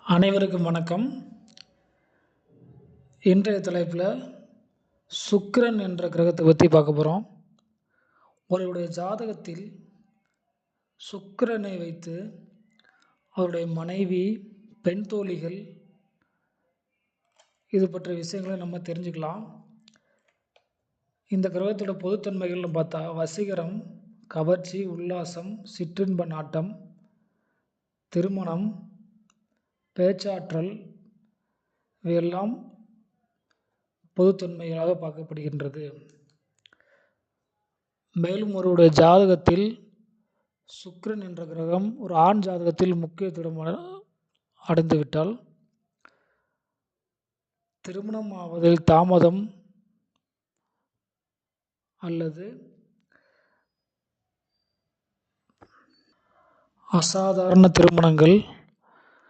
அனைவருக்கும் வணக்கம். இன்றைய தலைப்பில் சுக்கிரன் என்ற கிரகத்தை பற்றி பார்க்க போகிறோம். உங்களுடைய ஜாதகத்தில் சுக்கிரனை வைத்து அவருடைய மனைவி, பெண் தோழிகள் இது பற்றிய விஷயங்களை நம்ம தெரிஞ்சுக்கலாம். இந்த கிரகத்தோட பொதுத்தன்மைகள்னு பார்த்தா வசீகரம், கவர்ச்சி, உல்லாசம், சிற்றின்ப நாட்டம், திருமணம், பேச்சாற்றல் இவையெல்லாம் பொதுத்தன்மைகளாக பார்க்கப்படுகின்றது. மேலும் ஒருவருடைய ஜாதகத்தில் சுக்கிரன் என்ற கிரகம் ஒரு ஆண் ஜாதகத்தில் முக்கியத்துவம் அடைந்துவிட்டால் திருமணம் ஆவதில் தாமதம் அல்லது அசாதாரண திருமணங்கள்